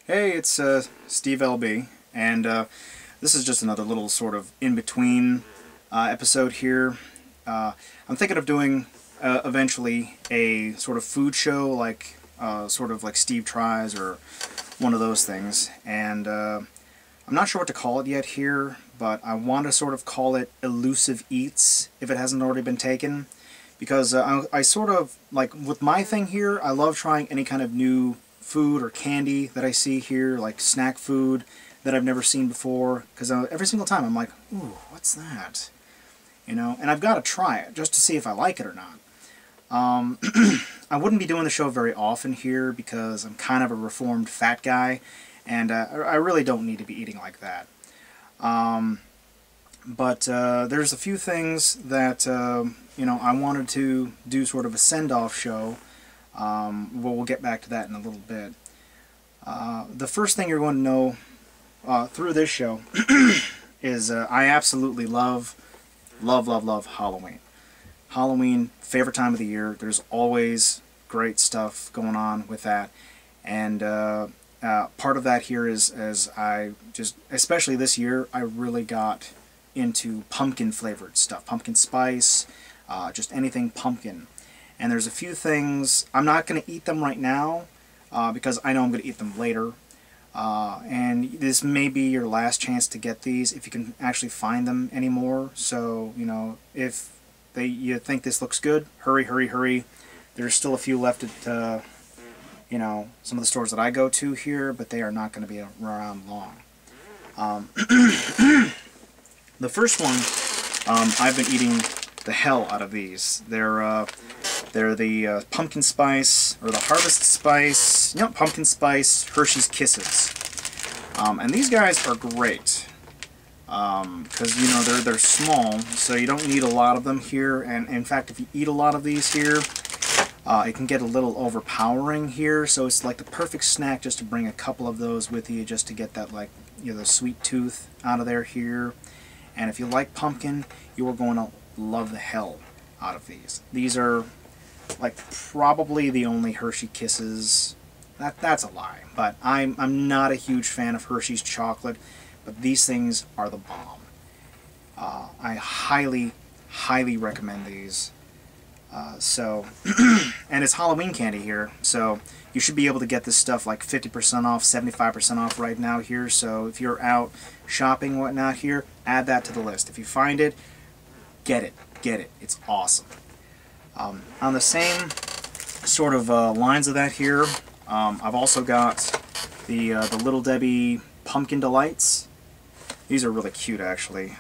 Hey, it's Steve LB, and this is just another little sort of in-between episode here. I'm thinking of doing eventually a sort of food show, like sort of like Steve Tries or one of those things, and I'm not sure what to call it yet here, but I want to sort of call it Elusive Eats if it hasn't already been taken, because I sort of, like, with my thing here, I love trying any kind of new food or candy that I see here, like snack food that I've never seen before, because every single time I'm like, ooh, what's that? You know, and I've got to try it just to see if I like it or not. I wouldn't be doing the show very often here because I'm kind of a reformed fat guy, and I really don't need to be eating like that. But there's a few things that, you know, I wanted to do sort of a send-off show. We'll get back to that in a little bit. The first thing you're going to know through this show is I absolutely love Halloween. Halloween, favorite time of the year. There's always great stuff going on with that. And part of that here is, as I just, especially this year, I really got into pumpkin flavored stuff. Pumpkin spice, just anything pumpkin. And there's a few things, I'm not going to eat them right now, because I know I'm going to eat them later. And this may be your last chance to get these, if you can actually find them anymore. So, you know, if you think this looks good, hurry, hurry, hurry. There's still a few left at, you know, some of the stores that I go to here, but they are not going to be around long. The first one, I've been eating the hell out of these. They're the pumpkin spice, or the harvest spice, pumpkin spice Hershey's Kisses. And these guys are great, because, you know, they're small, so you don't need a lot of them here, and in fact, if you eat a lot of these here, it can get a little overpowering here, so it's like the perfect snack just to bring a couple of those with you, just to get that, like, you know, the sweet tooth out of there here. And if you like pumpkin, you are going to love the hell out of these. These are, like, probably the only Hershey Kisses. That's a lie, but I'm not a huge fan of Hershey's chocolate, but these things are the bomb. I highly recommend these. And it's Halloween candy here, so you should be able to get this stuff like 50% off, 75% off right now here. So if you're out shopping and whatnot here, add that to the list. If you find it, get it. It's awesome. On the same sort of lines of that here, I've also got the Little Debbie Pumpkin Delights. These are really cute, actually.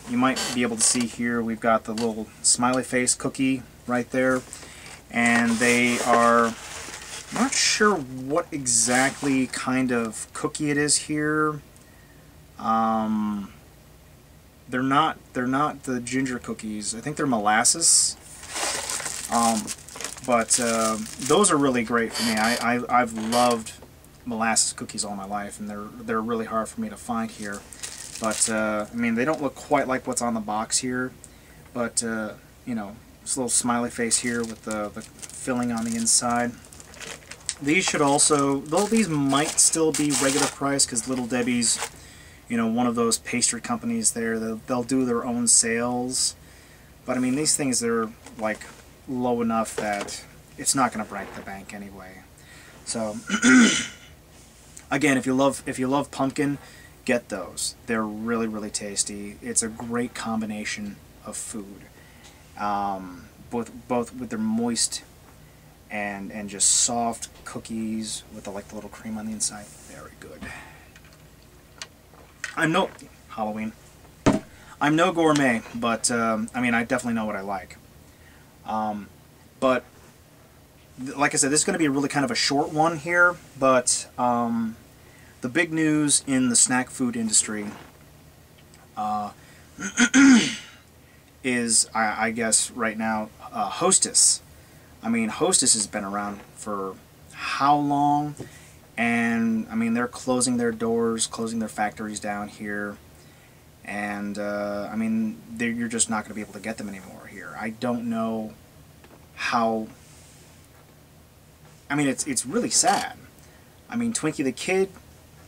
You might be able to see here, we've got the little smiley face cookie right there, and they are, not sure what exactly kind of cookie it is here. They're not the ginger cookies. I think they're molasses. But those are really great for me. I've loved molasses cookies all my life, and they're really hard for me to find here. But I mean, they don't look quite like what's on the box here. But you know, this little smiley face here with the filling on the inside. These should also, though these might still be regular price, because Little Debbie's, you know, one of those pastry companies there. They'll do their own sales. But I mean, these things, they're like low enough that it's not going to break the bank anyway. So again, if you love pumpkin, get those. They're really tasty. It's a great combination of food, both with their moist and just soft cookies with the, like, the little cream on the inside. Very good. I'm no gourmet, but I mean, I definitely know what I like. But like I said, this is going to be really kind of a short one here, but the big news in the snack food industry is, I guess right now, Hostess. I mean, Hostess has been around for how long? And I mean, they're closing their doors, closing their factories down here, and I mean, you're just not going to be able to get them anymore here. I don't know how. I mean, it's really sad. I mean, Twinkie the Kid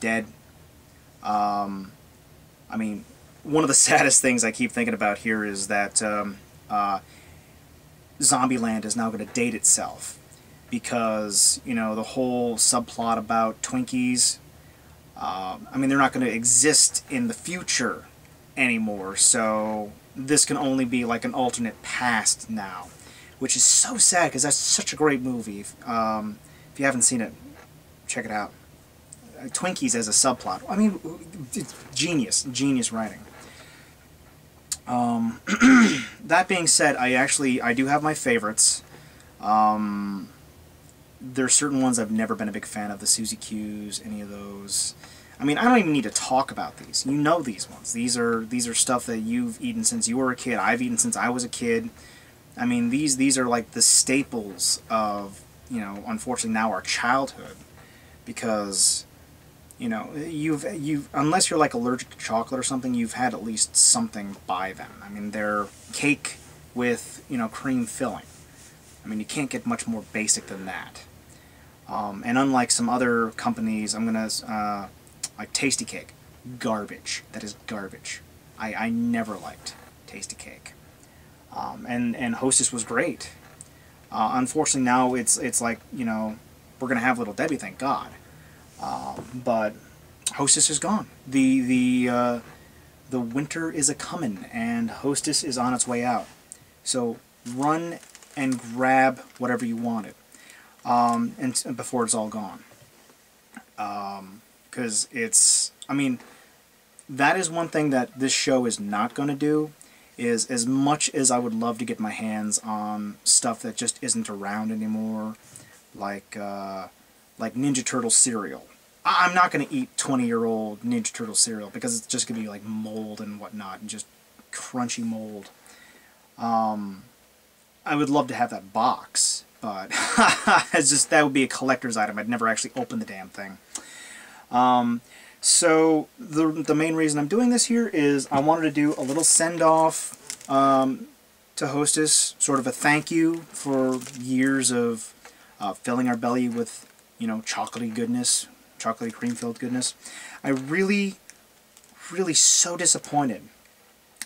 dead. I mean, one of the saddest things I keep thinking about here is that Zombieland is now going to date itself because, you know, the whole subplot about Twinkies, I mean, they're not going to exist in the future anymore, so this can only be like an alternate past now, which is so sad because that's such a great movie. If you haven't seen it, check it out. Twinkies as a subplot. I mean, it's genius writing. That being said, I do have my favorites. There's certain ones I've never been a big fan of, the Suzy Q's, any of those. I mean, I don't even need to talk about these. You know these ones. These are stuff that you've eaten since you were a kid. I've eaten since I was a kid. I mean, these are like the staples of, you know, unfortunately now our childhood, because, you know, you've unless you're like allergic to chocolate or something, you've had at least something by them. I mean, they're cake with, you know, cream filling. I mean, you can't get much more basic than that. And unlike some other companies, I'm gonna like Tasty Cake, garbage. That is garbage. I never liked Tasty Cake. And Hostess was great. Unfortunately, now it's like, you know, we're gonna have Little Debbie, thank God. But Hostess is gone. The winter is a-comin', and Hostess is on its way out. So run and grab whatever you wanted, and before it's all gone. Because I mean, that is one thing that this show is not going to do, is as much as I would love to get my hands on stuff that just isn't around anymore, like Ninja Turtle cereal. I'm not going to eat 20-year-old Ninja Turtle cereal because it's just going to be like mold and whatnot, and just crunchy mold. I would love to have that box, but it's just, that would be a collector's item. I'd never actually open the damn thing. So the main reason I'm doing this here is I wanted to do a little send-off to Hostess, sort of a thank you for years of filling our belly with, you know, chocolatey goodness, chocolatey cream-filled goodness. I really so disappointed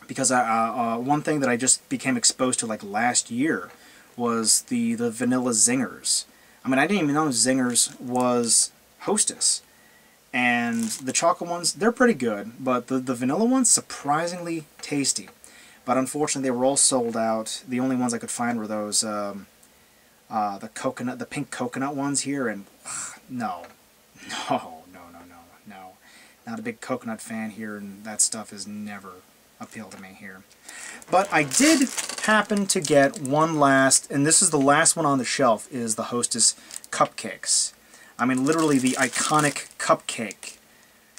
because one thing that I just became exposed to like last year was the vanilla zingers. I mean, I didn't even know zingers was Hostess. And the chocolate ones, they're pretty good, but the vanilla ones, surprisingly tasty. But unfortunately, they were all sold out. The only ones I could find were those the pink coconut ones here, and no. Not a big coconut fan here, and that stuff has never appealed to me here. But I did happen to get one last, and this is the last one on the shelf, is the Hostess Cupcakes. I mean, literally the iconic cupcake.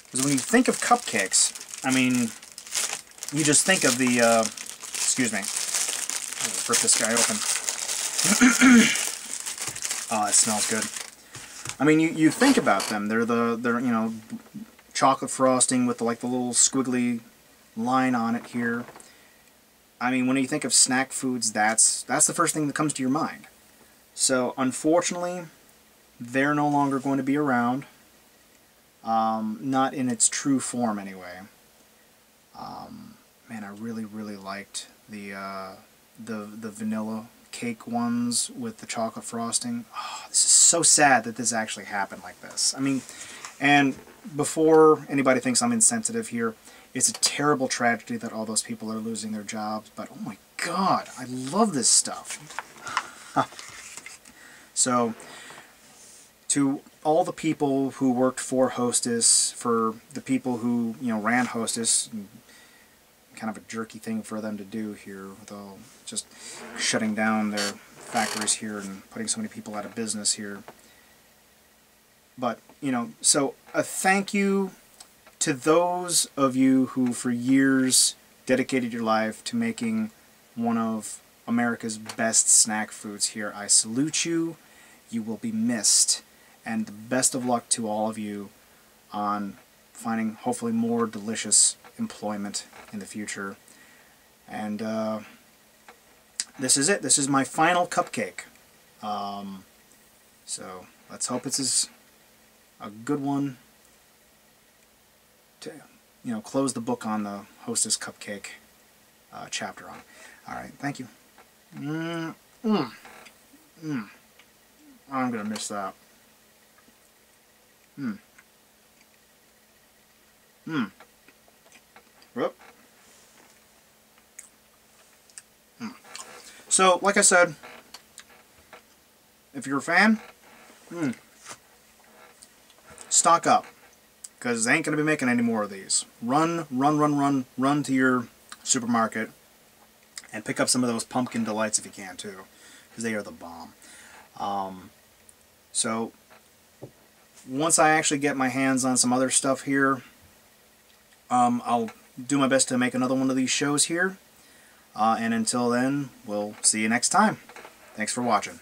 Because when you think of cupcakes, I mean, you just think of the, excuse me, I'll rip this guy open. Oh, it smells good. I mean, you think about them. They're you know, chocolate frosting with the little squiggly line on it here. I mean, when you think of snack foods, that's the first thing that comes to your mind. So, unfortunately, they're no longer going to be around. Not in its true form, anyway. Man, I really liked the vanilla cake ones with the chocolate frosting. Oh, this is so sad that this actually happened like this. I mean, and before anybody thinks I'm insensitive here, it's a terrible tragedy that all those people are losing their jobs, but oh my God, I love this stuff. So, to all the people who worked for Hostess, for the people who, you know, ran Hostess, kind of a jerky thing for them to do here, with all just shutting down their factories here and putting so many people out of business here. But, you know, so a thank you to those of you who for years dedicated your life to making one of America's best snack foods here. I salute you. You will be missed. And the best of luck to all of you on finding hopefully more delicious employment in the future. And this is it. This is my final cupcake. So let's hope it's a good one you know, close the book on the Hostess Cupcake chapter on. All right, thank you. I'm gonna miss that. Whoop. So, like I said, if you're a fan, stock up, because they ain't going to be making any more of these. Run to your supermarket and pick up some of those pumpkin delights if you can too, because they are the bomb. So once I actually get my hands on some other stuff here, I'll do my best to make another one of these shows here. And until then, we'll see you next time. Thanks for watching.